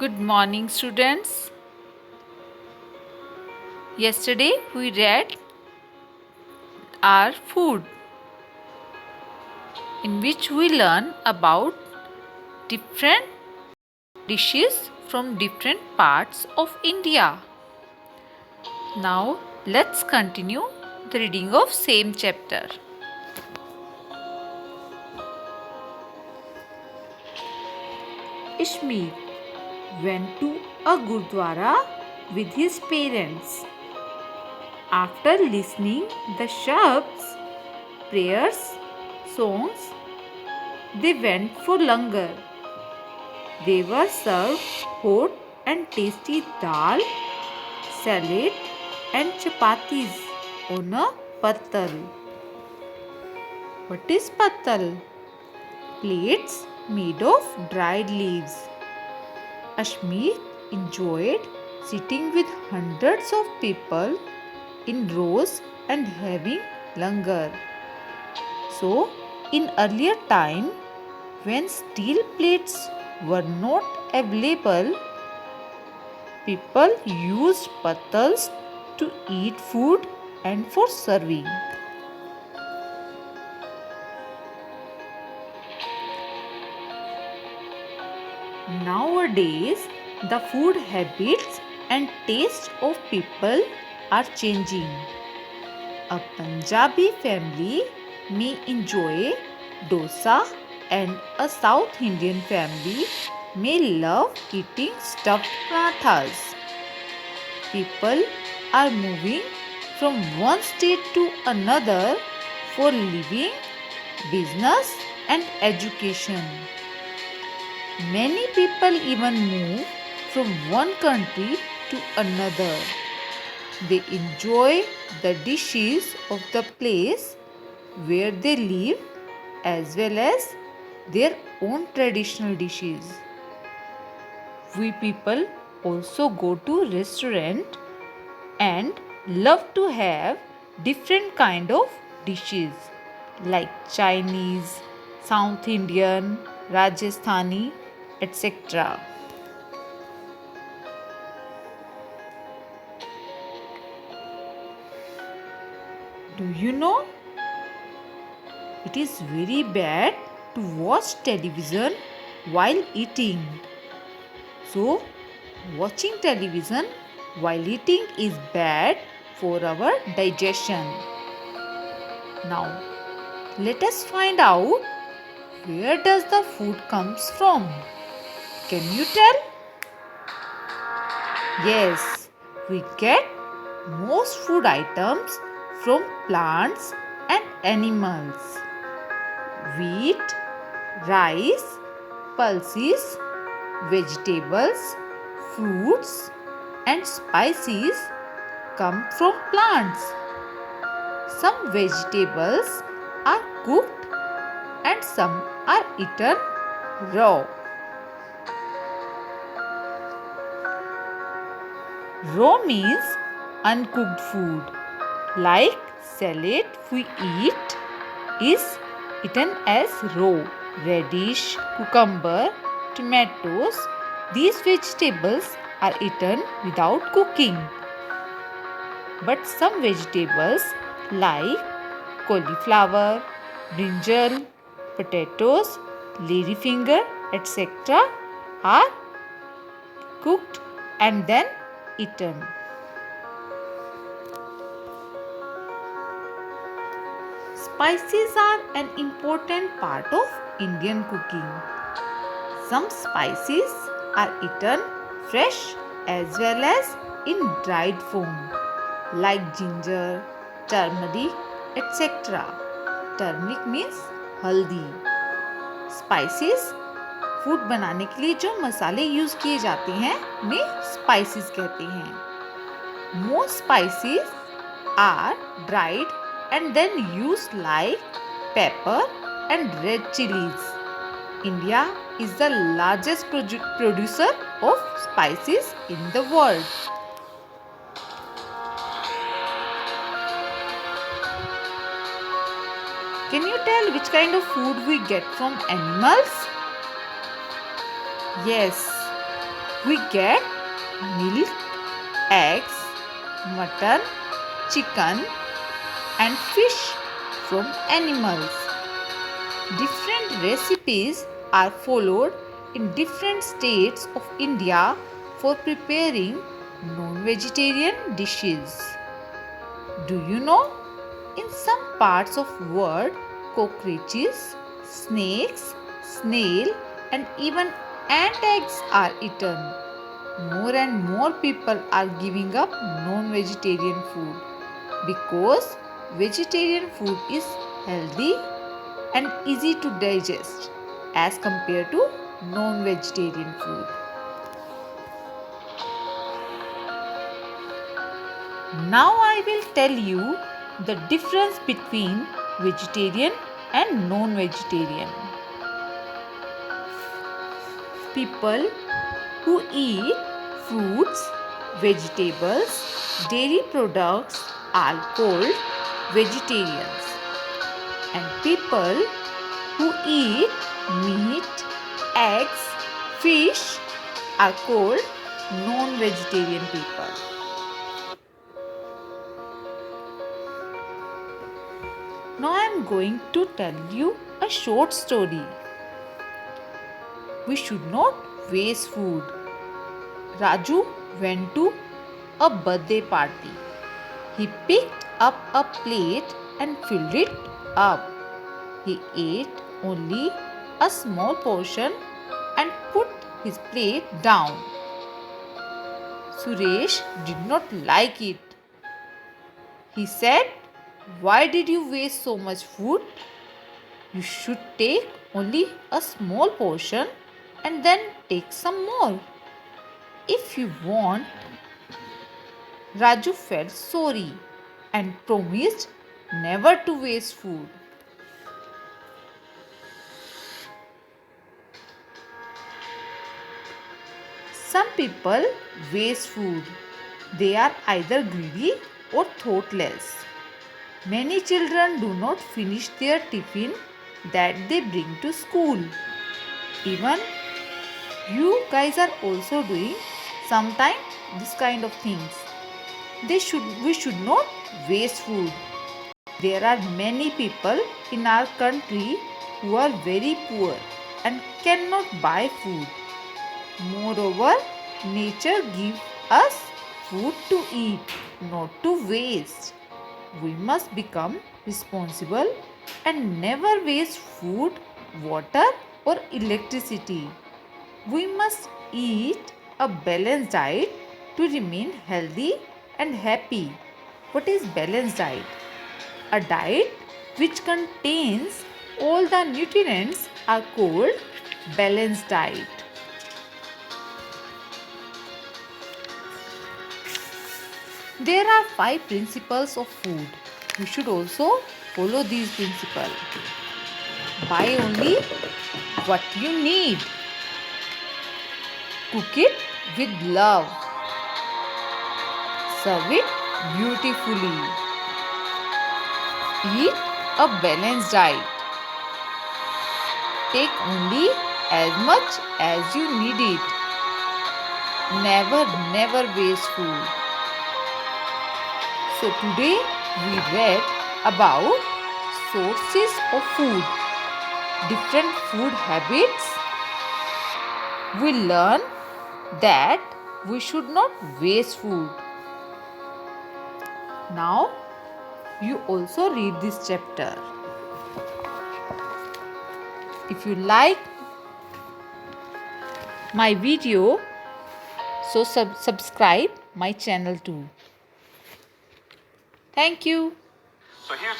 Good morning, students. Yesterday we read our food, in which we learn about different dishes from different parts of India. Now let's continue the reading of same chapter. Ishmael went to a gurdwara with his parents. After listening the shabds, prayers, songs, they went for langar. They were served hot and tasty dal, salad and chapatis on a pattal. What is pattal? Plates made of dried leaves. Ashmeet enjoyed sitting with hundreds of people in rows and having langar. So, in earlier time, when steel plates were not available, people used pattals to eat food and for serving. Nowadays, the food habits and taste of people are changing. A Punjabi family may enjoy dosa and a South Indian family may love eating stuffed parathas. People are moving from one state to another for living, business and education. Many people even move from one country to another. They enjoy the dishes of the place where they live as well as their own traditional dishes. We people also go to restaurant and love to have different kind of dishes like Chinese, South Indian, Rajasthani, etc. Do you know? It is very bad to watch television while eating. So, watching television while eating is bad for our digestion. Now, let us find out where does the food comes from. Can you tell? Yes, we get most food items from plants and animals. Wheat, rice, pulses, vegetables, fruits and spices come from plants. Some vegetables are cooked and some are eaten raw. Raw means uncooked food. Like salad we eat is eaten as raw. Radish, cucumber, tomatoes, these vegetables are eaten without cooking. But some vegetables like cauliflower, brinjal, potatoes, ladyfinger, etc. are cooked and then eaten. Spices are an important part of Indian cooking. Some spices are eaten fresh as well as in dried form like ginger, turmeric, etc. Turmeric means हल्दी. Spices food बनाने के लिए जो मसाले use किए जाते हैं उन्हें स्पाइसेस कहते हैं. Most spices are dried and then used like pepper and red chilies. India is the largest producer of spices in the world. Can you tell which kind of food we get from animals? Yes, We get milk, eggs, mutton, chicken and fish from animals. Different recipes are followed in different states of India for preparing non-vegetarian dishes. Do you know? In some parts of world, cockroaches, snakes, snail and even ant eggs are eaten. More and more people are giving up non-vegetarian food because vegetarian food is healthy and easy to digest as compared to non-vegetarian food. Now I will tell you the difference between vegetarian and non-vegetarian. People who eat fruits, vegetables, dairy products are called vegetarians. And people who eat meat, eggs, fish are called non-vegetarian people. Now I am going to tell you a short story. We should not waste food. Raju went to a birthday party. He picked up a plate and filled it up. He ate only a small portion and put his plate down. Suresh did not like it. He said, "Why did you waste so much food? You should take only a small portion and then take some more. If you want." Raju felt sorry and promised never to waste food. Some people waste food. They are either greedy or thoughtless. Many children do not finish their tiffin that they bring to school. Even you guys are also doing sometimes this kind of things. We should not waste food. There are many people in our country who are very poor and cannot buy food. Moreover, nature gives us food to eat, not to waste. We must become responsible and never waste food, water or electricity. We must eat a balanced diet to remain healthy and happy. What is balanced diet? A diet which contains all the nutrients are called balanced diet. There are 5 principles of food. You should also follow these principles. Buy only what you need. Cook it with love. Serve it beautifully. Eat a balanced diet. Take only as much as you need it. Never waste food. So today we read about sources of food, different food habits. We learn that we should not waste food. Now you also read this chapter. If you like my video, so subscribe my channel too. Thank you. So here's